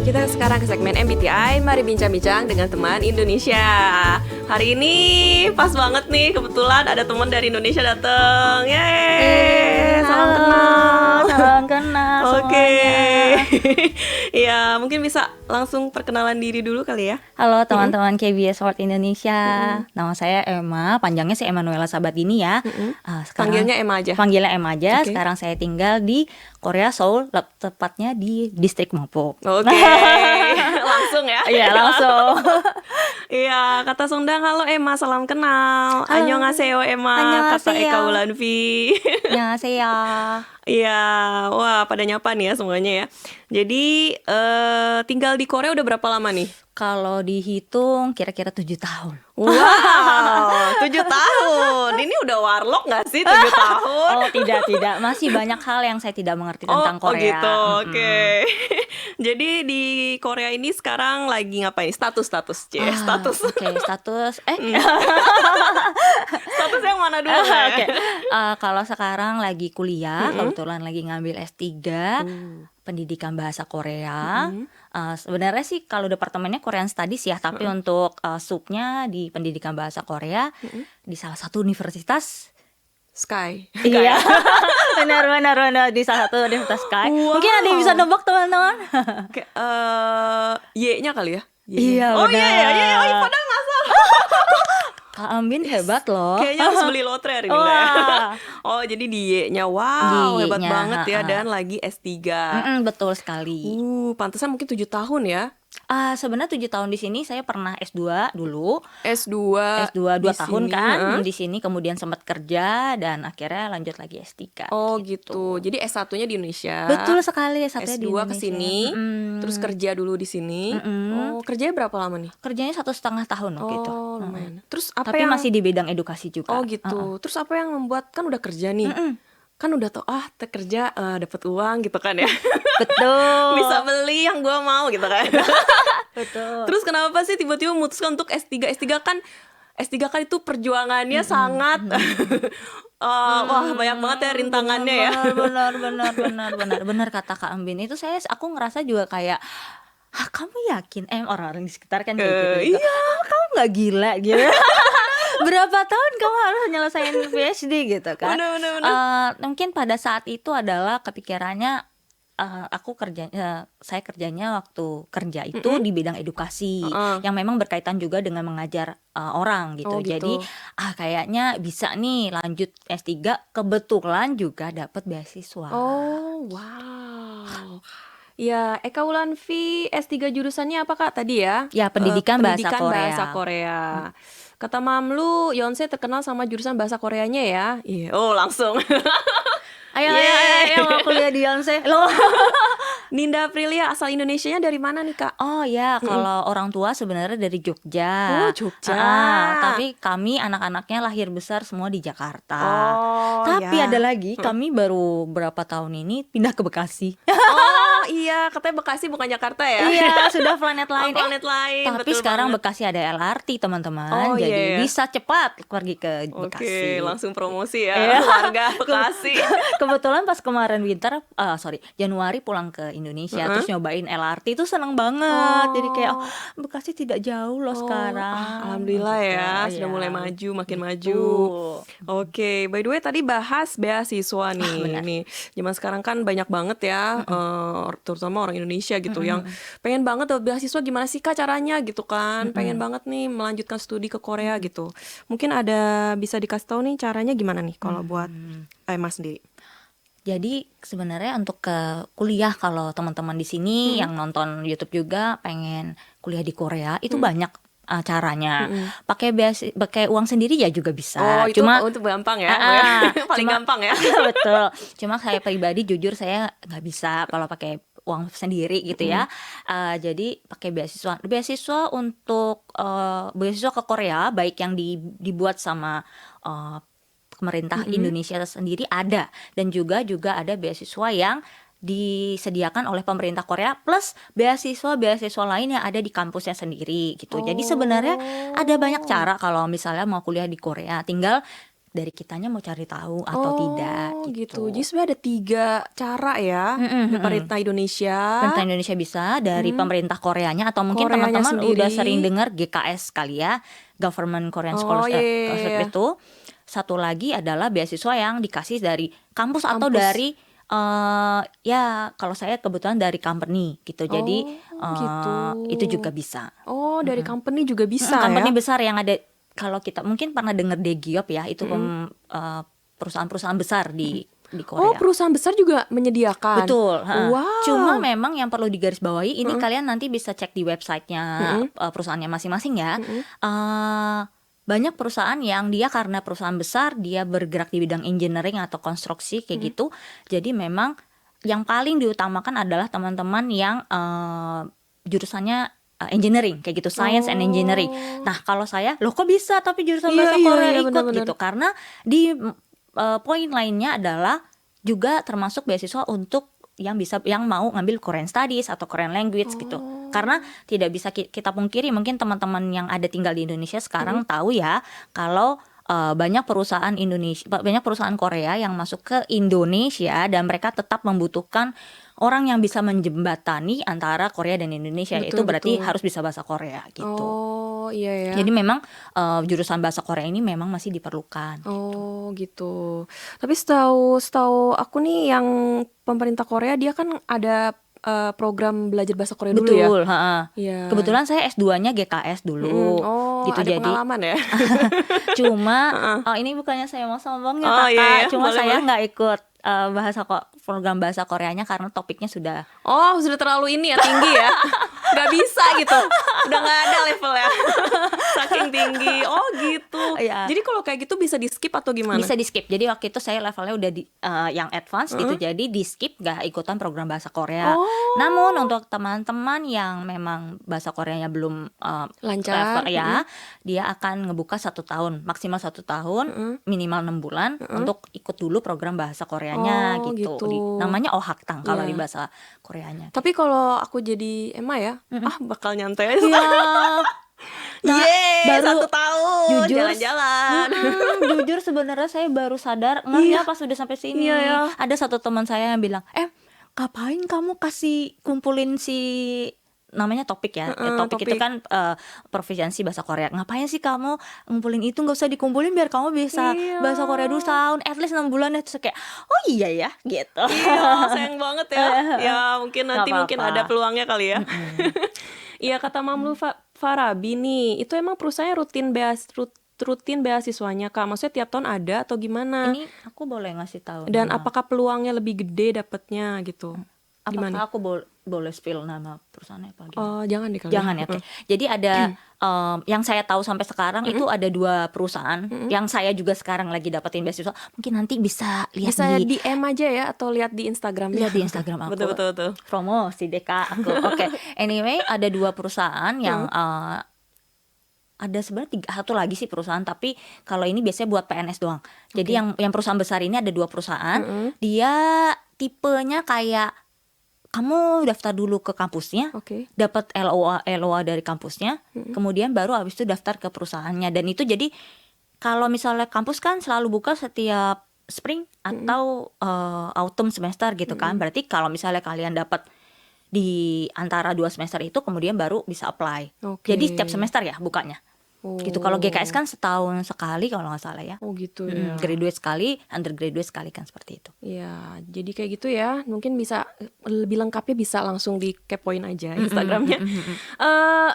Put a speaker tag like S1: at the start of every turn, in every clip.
S1: Kita sekarang ke segmen MBTI, mari bincang-bincang dengan teman Indonesia. Hari ini pas banget nih, kebetulan ada teman dari Indonesia datang. Yeay, salam kenal.
S2: Salam kenal
S1: Oke.
S2: semuanya.
S1: Ya, mungkin bisa langsung perkenalan diri dulu kali ya.
S2: Halo teman-teman KBS World Indonesia. Nama saya Emma, panjangnya sih Emanuela Sabatini ya.
S1: Panggilnya Emma aja.
S2: Panggilnya Emma aja.
S1: Oke.
S2: Sekarang saya tinggal di Korea, Seoul, tepatnya di distrik Mopok.
S1: Oke. Langsung ya.
S2: Iya, langsung.
S1: Iya, kata Sundang, halo Emma, salam kenal. Annyeonghaseyo Emma, kata
S2: Annyeonghaseyo.
S1: Eka Wulanvi.
S2: Annyeonghaseyo.
S1: Iya, wah pada nyapa nih ya semuanya ya. Jadi tinggal di Korea udah berapa lama nih?
S2: Kalau dihitung kira-kira 7 tahun.
S1: Wow, 7 tahun. Ini udah warlock gak sih 7 tahun?
S2: Oh, tidak. Masih banyak hal yang saya tidak mengerti tentang
S1: Oh
S2: Korea.
S1: gitu, oke. Jadi di Korea ini sekarang lagi ngapain? Status, C. Status.
S2: Oke, status.
S1: Status yang mana dulu? ya?
S2: Oke. Kalau sekarang lagi kuliah, kebetulan lagi ngambil S3 pendidikan bahasa Korea. Sebenarnya sih kalau departemennya Korean Studies ya, tapi untuk subnya di pendidikan bahasa Korea di salah satu universitas.
S1: Sky.
S2: Iya, benar di salah satu universitas Sky.
S1: Wow.
S2: Mungkin ada yang bisa nebak teman-teman.
S1: Y-nya kali ya?
S2: Iya,
S1: Oh
S2: benar.
S1: iya, oh, padahal nggak salah.
S2: Kak Ambin hebat loh.
S1: Kayaknya harus beli lotre hari ini.
S2: Wah.
S1: Oh, jadi di Y-nya. Wow,
S2: Di
S1: hebat
S2: Y-nya,
S1: banget ya. Dan lagi S3.
S2: Betul sekali.
S1: Pantesan mungkin 7 tahun ya.
S2: Sebenarnya 7 tahun di sini saya pernah S2 dulu.
S1: S2
S2: S2 2
S1: di
S2: tahun
S1: sini,
S2: kan
S1: heeh.
S2: di sini, kemudian sempat kerja dan akhirnya lanjut lagi S3.
S1: Oh gitu. Jadi S1-nya di Indonesia.
S2: Betul sekali, S1-nya di
S1: S2 ke
S2: Indonesia.
S1: sini, terus kerja dulu di sini. Oh, kerjanya berapa lama nih?
S2: Kerjanya 1,5 tahun waktu itu.
S1: Oh, lumayan. Terus apa
S2: Tapi
S1: yang
S2: masih di bidang edukasi juga.
S1: Oh gitu. Terus apa yang membuat, kan udah kerja nih. Kan udah tau kerja dapat uang gitu kan ya.
S2: Betul.
S1: Bisa beli yang gua mau gitu kan.
S2: Betul.
S1: Terus kenapa sih tiba-tiba memutuskan untuk S3? S3 kan itu perjuangannya sangat wah banyak banget ya rintangannya ya.
S2: Benar kata Kak Ambin. Itu aku ngerasa juga kayak, kamu yakin? Orang-orang di sekitar kan kayak gitu.
S1: Iya.
S2: Kamu nggak gila gitu. Berapa tahun kamu harus nyelesain PhD gitu kan?
S1: Bener.
S2: Mungkin pada saat itu adalah kepikirannya, saya kerjanya waktu kerja itu di bidang edukasi yang memang berkaitan juga dengan mengajar orang gitu.
S1: Oh, gitu.
S2: Jadi kayaknya bisa nih lanjut S3, kebetulan juga dapat beasiswa.
S1: Oh, wow. Ya, Eka Wulanvi S3 jurusannya apa Kak tadi ya?
S2: Ya, pendidikan bahasa
S1: Bahasa Korea. Kata Mamlu, Yonsei terkenal sama jurusan bahasa Koreanya ya. Iya, oh langsung.
S2: Ayo,
S1: Yeay.
S2: mau kuliah di Yonsei. Loh.
S1: Ninda Aprilia asal Indonesianya dari mana nih Kak?
S2: Oh ya, kalau orang tua sebenarnya dari Jogja.
S1: Oh, Jogja.
S2: Tapi kami anak-anaknya lahir besar semua di Jakarta.
S1: Oh,
S2: Tapi
S1: ya.
S2: ada lagi, kami baru berapa tahun ini pindah ke Bekasi.
S1: Oh iya, katanya Bekasi bukan Jakarta ya?
S2: Iya, sudah planet
S1: Oh,
S2: lain.
S1: planet lain.
S2: Tapi
S1: betul
S2: sekarang
S1: banget.
S2: Bekasi ada LRT teman-teman,
S1: Oh,
S2: jadi
S1: iya.
S2: bisa cepat pergi ke
S1: Oke,
S2: Bekasi.
S1: langsung promosi ya
S2: Iya.
S1: warga Bekasi.
S2: Kebetulan pas kemarin Januari pulang ke Indonesia, terus nyobain LRT itu seneng banget. Jadi kayak Bekasi tidak jauh loh sekarang.
S1: Alhamdulillah ya,
S2: Gitu,
S1: sudah
S2: iya.
S1: mulai maju, makin
S2: Gitu.
S1: maju. Oke, by the way tadi bahas beasiswa nih.
S2: benar.
S1: Nih, zaman sekarang kan banyak banget ya, terutama orang Indonesia gitu yang pengen banget dapat beasiswa, gimana sih Kak caranya gitu kan? Pengen banget nih melanjutkan studi ke Korea gitu. Mungkin ada bisa dikasih tahu nih caranya gimana nih kalau buat Emma sendiri?
S2: Jadi sebenarnya untuk ke kuliah, kalau teman-teman di sini yang nonton YouTube juga pengen kuliah di Korea, itu banyak caranya. Pakai uang sendiri ya juga bisa.
S1: Oh, itu
S2: Cuma
S1: untuk gampang ya? Paling
S2: cuma-
S1: gampang ya?
S2: betul. Cuma saya pribadi jujur saya nggak bisa kalau pakai uang sendiri gitu ya. Jadi pakai beasiswa untuk beasiswa ke Korea, baik yang dibuat sama pemerintah Indonesia sendiri ada, dan juga ada beasiswa yang disediakan oleh pemerintah Korea plus beasiswa-beasiswa lain yang ada di kampusnya sendiri gitu. Jadi sebenarnya ada banyak
S1: Oh.
S2: cara kalau misalnya mau kuliah di Korea, tinggal dari kitanya mau cari tahu atau tidak
S1: Oh, gitu.
S2: gitu.
S1: Jadi sebenarnya ada 3 cara ya. Dari pemerintah Indonesia,
S2: Pemerintah Indonesia bisa, dari pemerintah Koreanya, atau mungkin
S1: Koreanya
S2: teman-teman udah sering
S1: sendiri.
S2: dengar GKS kali ya, Government Korean
S1: Oh, iya, iya,
S2: Scholarship
S1: iya.
S2: itu. Satu lagi adalah beasiswa yang dikasih dari kampus atau
S1: Kampus.
S2: dari ya kalau saya kebetulan dari company gitu. Jadi
S1: Oh, gitu.
S2: itu juga bisa.
S1: Oh, dari company juga bisa
S2: Company
S1: ya.
S2: besar yang ada, kalau kita mungkin pernah dengar Daegiop ya, itu perusahaan-perusahaan besar di
S1: Oh,
S2: Korea.
S1: perusahaan besar juga menyediakan.
S2: Betul. Cuma
S1: Wow.
S2: memang yang perlu digarisbawahi, ini kalian nanti bisa cek di websitenya perusahaannya masing-masing ya. Banyak perusahaan yang dia karena perusahaan besar, dia bergerak di bidang engineering atau konstruksi kayak gitu. Jadi memang yang paling diutamakan adalah teman-teman yang jurusannya engineering kayak gitu, science and engineering. Nah kalau saya, loh kok bisa tapi jurusan
S1: Iya,
S2: bahasa
S1: iya,
S2: Korea
S1: iya,
S2: ikut
S1: benar-benar.
S2: gitu, karena di poin lainnya adalah juga termasuk beasiswa untuk yang mau ngambil Korean Studies atau Korean Language gitu. Karena tidak bisa kita pungkiri, mungkin teman-teman yang ada tinggal di Indonesia sekarang tahu ya, kalau banyak perusahaan Korea yang masuk ke Indonesia dan mereka tetap membutuhkan orang yang bisa menjembatani antara Korea dan Indonesia.
S1: Betul,
S2: Itu berarti
S1: betul.
S2: harus bisa bahasa Korea gitu.
S1: Oh, iya ya.
S2: Jadi memang jurusan bahasa Korea ini memang masih diperlukan.
S1: Oh, gitu. Tapi setahu aku nih, yang pemerintah Korea dia kan ada program belajar bahasa Korea dulu ya.
S2: Betul, heeh.
S1: Iya.
S2: Kebetulan saya S2-nya GKS dulu.
S1: Oh,
S2: Gitu,
S1: ada
S2: jadi
S1: pengalaman ya.
S2: cuma ini bukannya saya mau sombong ya
S1: Oh,
S2: Kakak,
S1: iya, iya.
S2: cuma
S1: Boleh,
S2: saya
S1: boleh.
S2: nggak ikut program bahasa Koreanya karena topiknya sudah
S1: Oh, sudah terlalu ini ya, tinggi ya. Nggak bisa gitu. Udah nggak ada levelnya. Saking tinggi. Oh, gitu.
S2: Iya.
S1: Jadi kalau kayak gitu bisa di-skip atau gimana?
S2: bisa di skip. Jadi waktu itu saya levelnya udah di yang advance gitu, jadi di skip, nggak ikutan program bahasa Korea.
S1: Oh.
S2: Namun untuk teman-teman yang memang bahasa Koreanya belum
S1: Lancar.
S2: level ya, dia akan ngebuka 1 tahun, maksimal 1 tahun, minimal 6 bulan untuk ikut dulu program bahasa Koreanya
S1: Oh,
S2: gitu.
S1: gitu.
S2: Namanya Ohaktang kalau
S1: Iya.
S2: di bahasa Koreanya.
S1: Tapi kalau aku jadi Emma ya, bakal nyantai aja.
S2: Iya. Nah,
S1: Yeay,
S2: baru
S1: 1 tahun
S2: jujur
S1: jalan-jalan.
S2: jujur sebenarnya saya baru sadar ya pas udah sampai sini.
S1: Iya, ya.
S2: Ada satu teman saya yang bilang, ngapain kamu kasih kumpulin si namanya topik ya, topik itu
S1: topik.
S2: kan proficiency bahasa Korea. Ngapain sih kamu ngumpulin itu? Nggak usah dikumpulin biar kamu bisa
S1: Iya.
S2: bahasa Korea dulu setahun, at least 6 bulan ya. Terus kayak, oh iya ya gitu.
S1: Iya, sayang banget ya. Ya, mungkin nanti
S2: Nggak
S1: mungkin
S2: apa-apa.
S1: ada peluangnya kali ya. Iya, kata Mamlu Farabi nih, itu emang perusahaannya rutin beasiswanya, Kak? Maksudnya tiap tahun ada atau gimana?
S2: Ini aku boleh ngasih tahu
S1: Dan
S2: nama.
S1: apakah peluangnya lebih gede dapatnya gitu? Gimana?
S2: Apakah aku boleh spill nama perusahaannya apa gimana?
S1: Oh, jangan deh kali.
S2: Jangan ya, oke. Jadi ada yang saya tahu sampai sekarang itu ada 2 perusahaan yang saya juga sekarang lagi dapetin beasiswa. Mungkin nanti bisa lihat
S1: Bisa
S2: di
S1: DM aja ya, atau lihat di Instagramnya.
S2: lihat di Instagram aku.
S1: Betul.
S2: Promosi deh Kak aku. Oke. Anyway, ada 2 perusahaan yang ada sebenarnya satu lagi sih perusahaan, tapi kalau ini biasanya buat PNS doang. Jadi yang perusahaan besar ini ada 2 perusahaan. Dia tipenya kayak kamu daftar dulu ke kampusnya,
S1: Oke.
S2: dapat LOA dari kampusnya, kemudian baru habis itu daftar ke perusahaannya. Dan itu jadi kalau misalnya kampus kan selalu buka setiap spring atau autumn semester gitu kan. Berarti kalau misalnya kalian dapat di antara 2 semester itu, kemudian baru bisa apply.
S1: Oke.
S2: Jadi setiap semester ya bukanya. Gitu. Kalau GKS kan setahun sekali kalau nggak salah ya.
S1: Oh, gitu ya.
S2: Graduate sekali, undergraduate sekali kan seperti itu.
S1: Ya, jadi kayak gitu ya. Mungkin bisa lebih lengkapnya bisa langsung dikepoin aja Instagramnya.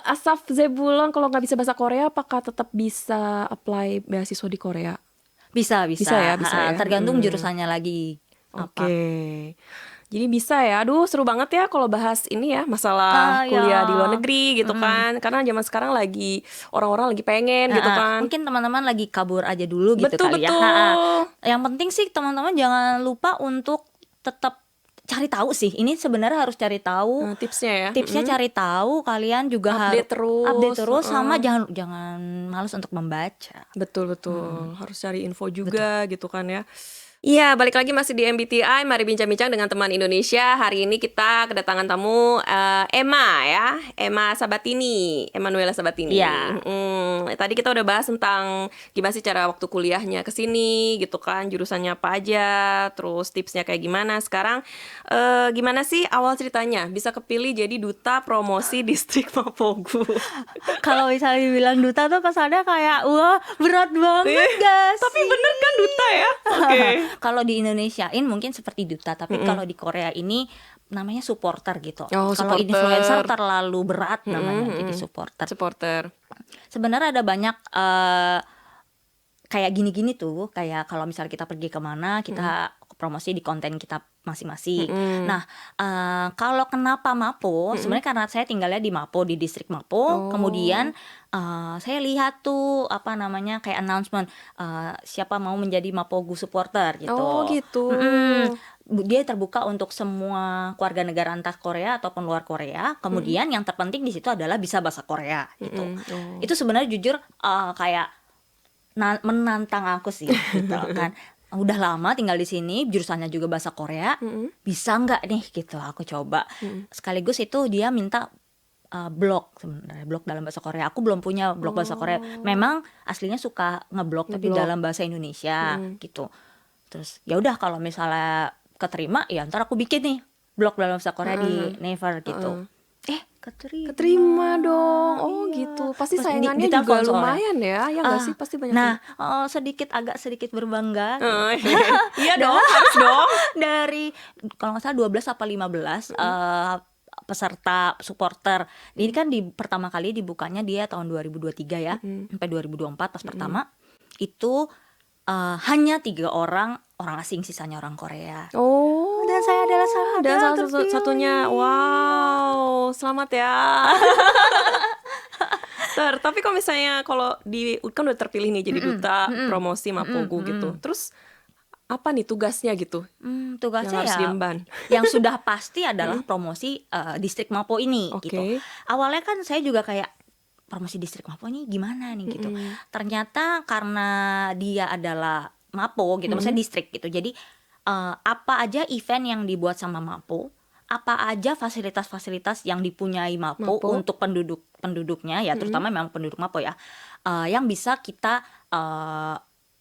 S1: Asaf Zebulon, kalau nggak bisa bahasa Korea, apakah tetap bisa apply beasiswa di Korea?
S2: Bisa
S1: Bisa ya.
S2: tergantung jurusannya lagi.
S1: Oke. Jadi bisa ya. Aduh, seru banget ya kalau bahas ini ya, masalah kuliah di luar negeri gitu kan. Karena zaman sekarang lagi orang-orang lagi pengen gitu kan.
S2: Mungkin teman-teman lagi kabur aja dulu gitu
S1: Betul,
S2: kali
S1: betul.
S2: ya. Yang penting sih teman-teman jangan lupa untuk tetap cari tahu sih. Ini sebenarnya harus cari tahu.
S1: Tipsnya ya.
S2: Tipsnya cari tahu, kalian juga
S1: Update terus.
S2: sama jangan malas untuk membaca.
S1: Betul. Harus cari info juga gitu kan ya. Iya, balik lagi masih di MBTI. Mari bincang-bincang dengan teman Indonesia. Hari ini kita kedatangan tamu Emma ya, Emma Sabatini, Emanuela Sabatini.
S2: Iya.
S1: Tadi kita udah bahas tentang gimana sih cara waktu kuliahnya ke sini, gitu kan, jurusannya apa aja, terus tipsnya kayak gimana. Sekarang gimana sih awal ceritanya bisa kepilih jadi duta promosi distrik Mapogu?
S2: Kalau misalnya dibilang duta tuh kesannya kayak wah berat banget gak
S1: Tapi
S2: sih?
S1: bener kan duta ya? Oke.
S2: Kalau di Indonesiain mungkin seperti duta, tapi kalau di Korea ini namanya supporter gitu.
S1: Oh,
S2: Kalau
S1: supporter.
S2: influencer terlalu berat namanya jadi supporter.
S1: Supporter.
S2: Sebenarnya ada banyak kayak gini-gini tuh, kayak kalau misalnya kita pergi kemana, kita promosi di konten kita masing-masing. Nah, kalau kenapa Mapo, sebenarnya karena saya tinggalnya di Mapo, di distrik Mapo, kemudian saya lihat tuh apa namanya kayak announcement siapa mau menjadi Mapogu supporter gitu.
S1: Oh, gitu.
S2: Dia terbuka untuk semua warga negara entah Korea ataupun luar Korea. Kemudian yang terpenting di situ adalah bisa bahasa Korea gitu. Itu sebenarnya jujur kayak menantang aku sih gitu kan. Udah lama tinggal di sini, jurusannya juga bahasa Korea, bisa nggak nih gitu aku coba. Sekaligus itu dia minta blog, sebenarnya blog dalam bahasa Korea. Aku belum punya blog bahasa Korea. Memang aslinya suka ngeblog tapi dalam bahasa Indonesia gitu. Terus ya udah kalau misalnya keterima ya ntar aku bikin nih blog dalam bahasa Korea di Naver gitu.
S1: Keterima dong. Oh,
S2: Iya.
S1: gitu. Pasti
S2: Pas
S1: saingannya juga
S2: ditelepon soalnya.
S1: lumayan ya. Ya nggak sih? Pasti banyak.
S2: Nah, agak sedikit berbangga
S1: Iya dong, harus dong.
S2: dari kalau nggak salah 12 apa 15 peserta supporter. Ini kan pertama kali dibukanya dia tahun 2023 ya, sampai 2024 pas pertama itu hanya 3 orang asing, sisanya orang Korea.
S1: Oh.
S2: Dan saya adalah salah
S1: Dan salah
S2: terpilih.
S1: satunya. Wow, selamat ya. Tapi kalau misalnya kan udah terpilih nih jadi duta promosi Mapogu gitu. Terus apa nih tugasnya gitu?
S2: Tugasnya
S1: Yang harus
S2: ya
S1: diemban.
S2: yang sudah pasti adalah promosi distrik Mapo ini
S1: Oke.
S2: gitu. Awalnya kan saya juga kayak promosi distrik Mapo ini gimana nih gitu. Ternyata karena dia adalah Mapo gitu, maksudnya distrik gitu. Jadi apa aja event yang dibuat sama Mapo, apa aja fasilitas-fasilitas yang dipunyai Mapo untuk penduduknya ya, terutama memang penduduk Mapo ya, yang bisa kita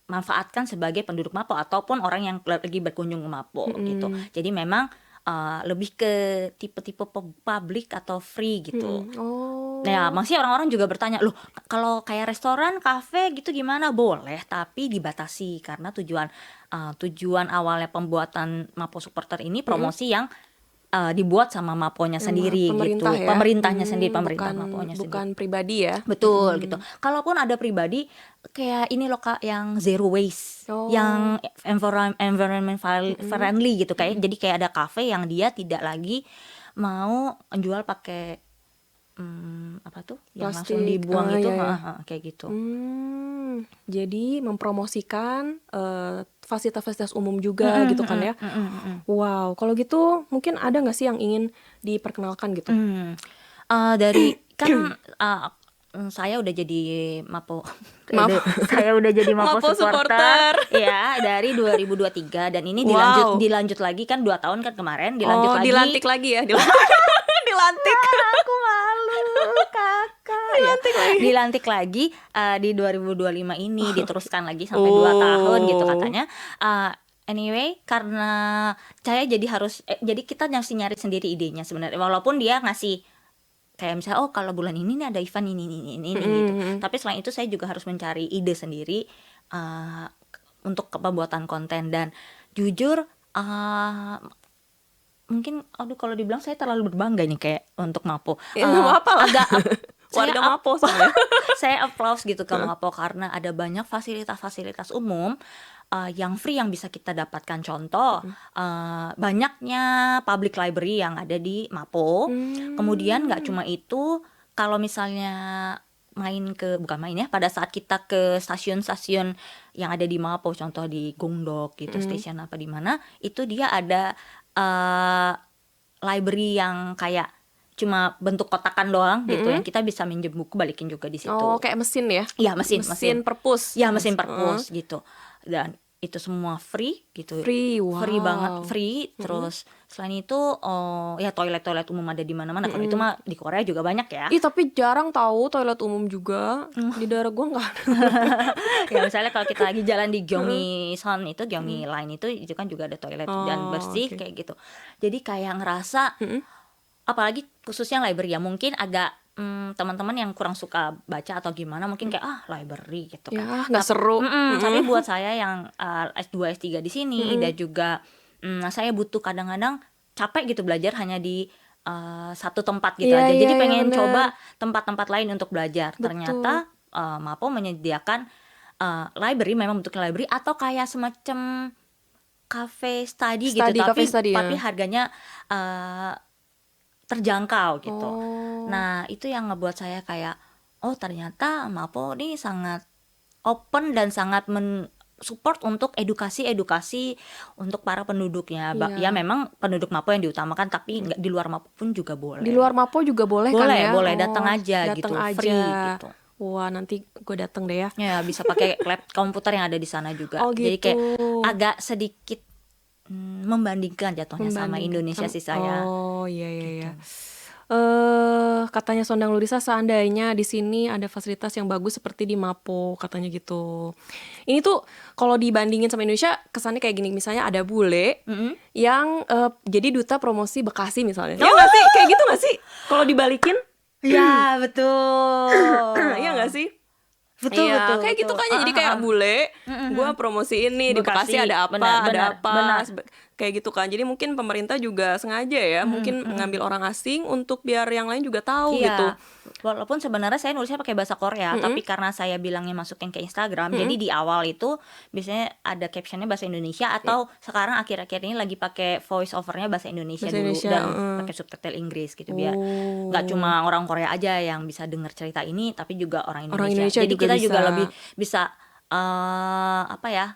S2: manfaatkan sebagai penduduk Mapo ataupun orang yang lagi berkunjung ke Mapo gitu. Jadi memang lebih ke tipe-tipe public atau free gitu.
S1: Oh.
S2: Nah, maksudnya orang-orang juga bertanya, loh kalau kayak restoran, kafe gitu gimana? Boleh, tapi dibatasi karena tujuan awalnya pembuatan Mapo Supporter ini promosi yang dibuat sama Maponya sendiri
S1: pemerintah
S2: gitu.
S1: ya?
S2: Pemerintahnya sendiri, pemerintah Maponya sendiri.
S1: Bukan pribadi ya?
S2: Betul gitu. Kalaupun ada pribadi kayak ini loh Kak, yang zero waste, yang environment friendly gitu kayak. Jadi kayak ada cafe yang dia tidak lagi mau jual pakai apa tuh yang langsung
S1: Plastik.
S2: dibuang itu, kayak gitu.
S1: Jadi mempromosikan fasilitas-fasilitas umum juga gitu kan ya. Wow, kalau gitu mungkin ada nggak sih yang ingin diperkenalkan gitu?
S2: Dari kan saya udah jadi Mapo. Saya udah jadi Mapo
S1: Mapo
S2: supporter. Ya, dari 2023 dan ini dilanjut lagi kan 2 tahun kan kemarin dilanjut lagi.
S1: Dilantik lagi ya. Dilantik.
S2: Aku malu kakak. Dilantik lagi di 2025 ini, diteruskan lagi sampai 2 tahun gitu katanya. Anyway, karena saya jadi kita mesti nyari sendiri idenya sebenarnya. Walaupun dia ngasih kayak misalnya kalau bulan ini nih ada event ini gitu. Tapi selain itu saya juga harus mencari ide sendiri untuk pembuatan konten. Dan jujur mungkin kalau dibilang saya terlalu berbangga nih kayak untuk Mapo.
S1: Apa lah.
S2: Agak
S1: warga Mapo soalnya.
S2: Saya applause gitu ke Mapo karena ada banyak fasilitas-fasilitas umum yang free yang bisa kita dapatkan. Contoh banyaknya public library yang ada di Mapo. Kemudian nggak cuma itu, kalau misalnya pada saat kita ke stasiun-stasiun yang ada di Mapo, contoh di Gongdok gitu, stasiun apa di mana, itu dia ada library yang kayak cuma bentuk kotakan doang gitu, yang kita bisa minjem buku balikin juga di situ.
S1: Oh, kayak mesin ya?
S2: Iya, mesin
S1: perpus.
S2: Ya, mesin perpus gitu. Dan itu semua free gitu.
S1: Free,
S2: Free banget,
S1: wow.
S2: free. Terus selain itu ya toilet-toilet umum ada di mana-mana. Kalau itu mah di Korea juga banyak ya.
S1: Ih, tapi jarang tahu toilet umum juga. Di daerah gua nggak ada.
S2: Ya misalnya kalau kita lagi jalan di Gyeonggi-son itu, Gyeonggi Line itu kan juga ada toilet dan
S1: Oh,
S2: bersih
S1: oke.
S2: kayak gitu. Jadi kayak ngerasa, apalagi khususnya library ya, mungkin agak teman-teman yang kurang suka baca atau gimana mungkin kayak library gitu kan.
S1: Ya, nggak seru.
S2: Tapi buat saya yang S2 S3 di sini dan juga saya butuh kadang-kadang capek gitu belajar hanya di satu tempat gitu
S1: Iya,
S2: aja.
S1: iya,
S2: Jadi
S1: iya,
S2: pengen
S1: bener.
S2: coba tempat-tempat lain untuk belajar.
S1: Betul.
S2: Ternyata Mapo menyediakan library, memang bentuknya library atau kayak semacam cafe study gitu,
S1: Study, cafe
S2: tapi
S1: study ya.
S2: harganya terjangkau gitu.
S1: Oh.
S2: Nah, itu yang ngebuat saya kayak, oh ternyata Mapo ini sangat open dan sangat support untuk edukasi untuk para penduduknya.
S1: Iya.
S2: Ya memang penduduk Mapo yang diutamakan, tapi di luar Mapo pun juga boleh.
S1: Di luar Mapo juga boleh kan ya?
S2: Boleh, datang aja
S1: datang
S2: gitu,
S1: aja.
S2: free gitu.
S1: Wah, nanti gue datang deh ya.
S2: Ya, bisa pakai lab komputer yang ada di sana juga.
S1: Oh,
S2: Jadi
S1: gitu.
S2: kayak agak sedikit membandingkan jatuhnya sama Indonesia sih saya.
S1: Oh, iya, iya, iya.
S2: Gitu.
S1: Katanya Sondang Lurisa, seandainya di sini ada fasilitas yang bagus seperti di Mapo, katanya gitu. Ini tuh kalau dibandingin sama Indonesia, kesannya kayak gini. Misalnya ada bule yang jadi duta promosi Bekasi misalnya. Ya nggak sih? Kayak gitu nggak sih? Kalau dibalikin?
S2: Ya, betul.
S1: Iya nggak sih?
S2: Betul,
S1: Iya,
S2: betul.
S1: kayak gitu kan ya. Jadi kayak bule, gue promosi ini di Bekasi
S2: Bekasi,
S1: ada apa,
S2: benar,
S1: ada apa,
S2: benar.
S1: kayak gitu kan. Jadi mungkin pemerintah juga sengaja ya, mungkin mengambil orang asing untuk biar yang lain juga tahu gitu.
S2: Iya. Walaupun sebenarnya saya nulisnya pakai bahasa Korea, tapi karena saya bilangnya masukin ke Instagram, jadi di awal itu biasanya ada captionnya bahasa Indonesia, atau sekarang akhir-akhir ini lagi pakai voice overnya bahasa Indonesia
S1: Bahasa
S2: dulu
S1: Indonesia,
S2: dan pakai subtitle Inggris gitu, biar nggak cuma orang Korea aja yang bisa dengar cerita ini, tapi juga orang
S1: Orang
S2: Indonesia.
S1: Indonesia
S2: Jadi
S1: juga
S2: kita juga
S1: bisa.
S2: lebih bisa apa ya,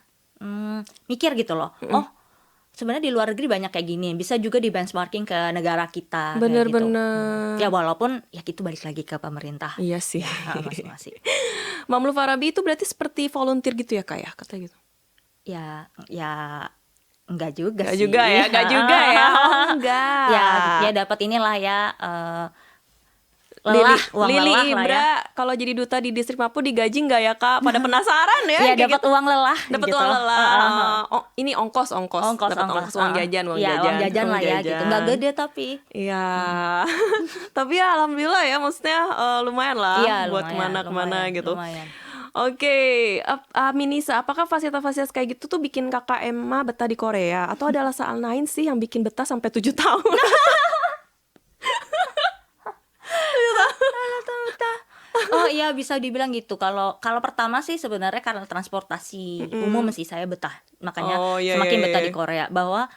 S2: mikir gitu loh. Oh, sebenarnya di luar negeri banyak kayak gini, bisa juga di benchmarking ke negara kita kayak gitu.
S1: Bener-bener.
S2: Ya walaupun ya itu balik lagi ke pemerintah
S1: Iya sih.
S2: masing-masing.
S1: Mamlu Farabi itu berarti seperti volunteer gitu ya, Kak ya, kata gitu.
S2: Ya enggak juga
S1: Gak
S2: sih.
S1: juga ya, gak juga ya. Oh, enggak.
S2: Ya dapat inilah ya, lelah, uang
S1: Lili
S2: lelah lah ya.
S1: Ibra kalau jadi duta di distrik Mapo digaji nggak ya, Kak? Pada penasaran ya?
S2: Ya
S1: kayak
S2: dapat
S1: gitu.
S2: uang lelah
S1: Dapat
S2: gitu.
S1: uang lelah. Oh, ini ongkos. Dapat ongkos, uang jajan,
S2: Ya, uang jajan lah ya gitu. Nggak gede tapi.
S1: Iya. Tapi ya alhamdulillah ya, maksudnya lumayan lah
S2: Iya,
S1: buat
S2: lumayan,
S1: kemana-kemana gitu.
S2: lumayan.
S1: Oke, Minisa, apakah fasilitas-fasilitas kayak gitu tuh bikin kakak Emma betah di Korea? Atau ada alasan lain sih yang bikin betah sampai 7 tahun?
S2: Oh iya, bisa dibilang gitu. Kalau pertama sih sebenarnya karena transportasi umum sih saya betah. Makanya
S1: Oh, iya,
S2: semakin
S1: iya,
S2: betah
S1: iya.
S2: di Korea, bahwa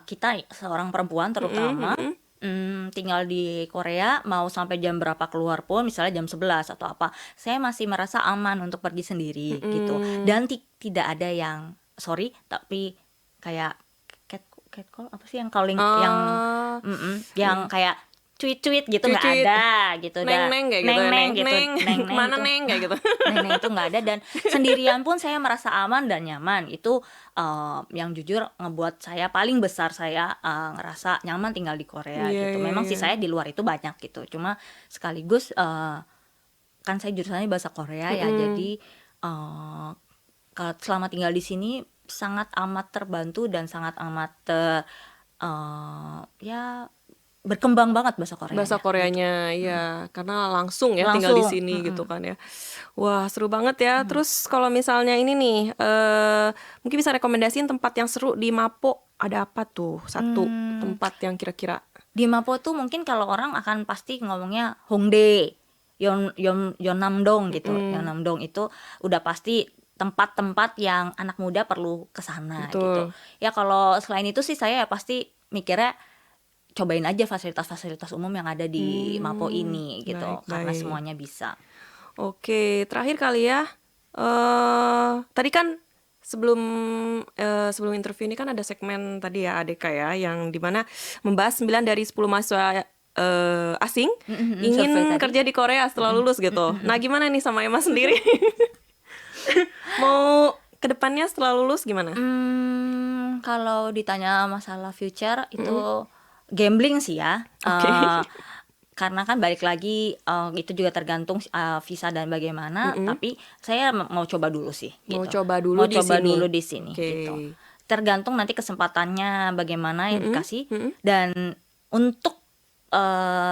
S2: kita seorang perempuan terutama tinggal di Korea, mau sampai jam berapa keluar pun, misalnya jam 11 atau apa, saya masih merasa aman untuk pergi sendiri gitu. Dan tidak ada yang tapi kayak catcall apa sih, yang calling yang kayak cuit-cuit gitu, nggak
S1: Cuit-cuit.
S2: ada gitu.
S1: Neng-neng kayak gitu.
S2: Neng-neng gitu.
S1: Neng.
S2: Neng-neng
S1: Mana
S2: gitu.
S1: neng kayak gitu.
S2: Neng itu nggak ada, dan sendirian pun saya merasa aman dan nyaman. Itu yang jujur ngebuat saya paling besar, saya ngerasa nyaman tinggal di Korea
S1: Iya,
S2: gitu.
S1: iya,
S2: Memang sih
S1: iya.
S2: saya di luar itu banyak gitu, cuma sekaligus kan saya jurusannya bahasa Korea ya, jadi selama tinggal di sini sangat amat terbantu dan sangat amat ya berkembang banget bahasa Korea.
S1: Bahasa Koreanya, iya, karena langsung ya tinggal di
S2: Langsung,
S1: sini gitu kan ya. Wah, seru banget ya. Terus kalau misalnya ini nih, mungkin bisa rekomendasiin tempat yang seru di Mapo. Ada apa tuh? Satu tempat yang kira-kira.
S2: Di Mapo tuh mungkin kalau orang akan pasti ngomongnya Hongdae, Yeonnam-dong gitu. Yeonnam-dong itu udah pasti tempat-tempat yang anak muda perlu ke sana
S1: Betul.
S2: gitu. Ya kalau selain itu sih saya ya pasti mikirnya cobain aja fasilitas-fasilitas umum yang ada di Mapo ini gitu, karena
S1: baik.
S2: semuanya bisa.
S1: Oke, terakhir kali ya. Tadi kan sebelum interview ini kan ada segmen tadi ya ADK ya, yang dimana membahas 9 dari 10 mahasiswa asing ingin
S2: survei tadi.
S1: kerja di Korea setelah lulus gitu. Nah, gimana nih sama Emma sendiri? Mau ke depannya setelah lulus gimana?
S2: Kalau ditanya masalah future itu gambling sih ya.
S1: Oke.
S2: Karena kan balik lagi itu juga tergantung visa dan bagaimana. Tapi saya mau coba dulu sih.
S1: Mau
S2: Gitu.
S1: coba dulu
S2: Mau
S1: di
S2: coba
S1: sini.
S2: dulu di sini.
S1: Oke.
S2: Gitu. Tergantung nanti kesempatannya bagaimana yang dikasih dan untuk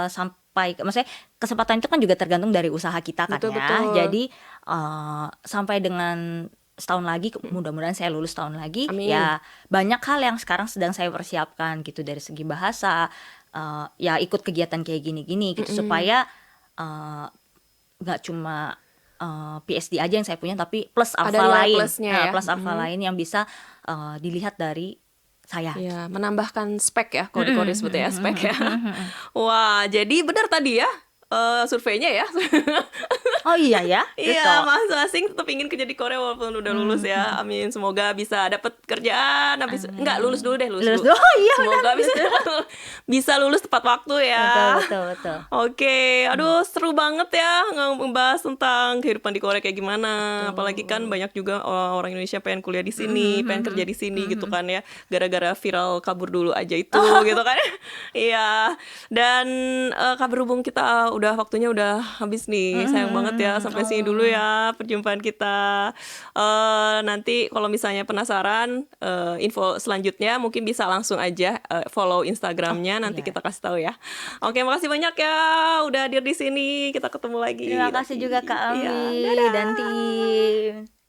S2: sampai maksudnya kesempatan itu kan juga tergantung dari usaha kita kan
S1: Betul,
S2: ya.
S1: betul.
S2: Jadi sampai dengan setahun lagi mudah-mudahan saya lulus tahun lagi
S1: Amin.
S2: ya banyak hal yang sekarang sedang saya persiapkan gitu dari segi bahasa ya ikut kegiatan kayak gini-gini gitu supaya nggak cuma PSD aja yang saya punya tapi plus
S1: Ada
S2: alfa
S1: nilai
S2: lain
S1: plusnya ya.
S2: plus alfa lain yang bisa dilihat dari saya.
S1: Ya, menambahkan spek ya, kalau di Korea sebutnya ya, spek ya. Wah, jadi benar tadi ya, surveinya ya.
S2: Oh iya ya,
S1: Iya,
S2: betul.
S1: masing-masing tetap ingin kerja di Korea walaupun udah lulus ya. Amin, semoga bisa dapat kerjaan habis enggak lulus dulu deh, lulus
S2: Lulus
S1: dulu.
S2: dulu. Oh iya
S1: Semoga
S2: benar.
S1: bisa bisa lulus tepat waktu ya.
S2: Betul.
S1: Oke, aduh seru banget ya ngebahas tentang kehidupan di Korea kayak gimana. Apalagi kan banyak juga orang Indonesia pengen kuliah di sini, pengen kerja di sini gitu kan ya. Gara-gara viral kabur dulu aja itu gitu kan. Iya. Dan kabar hubung kita udah waktunya udah habis nih. Sayang banget ya, sampai sini dulu ya perjumpaan kita. Nanti kalau misalnya penasaran info selanjutnya mungkin bisa langsung aja follow Instagramnya, nanti
S2: iya.
S1: kita kasih tahu ya. Oke, makasih banyak ya udah hadir di sini. Kita ketemu lagi
S2: Terima kasih
S1: nanti.
S2: juga Kak
S1: Iya,
S2: Ami
S1: dadah.
S2: dan tim.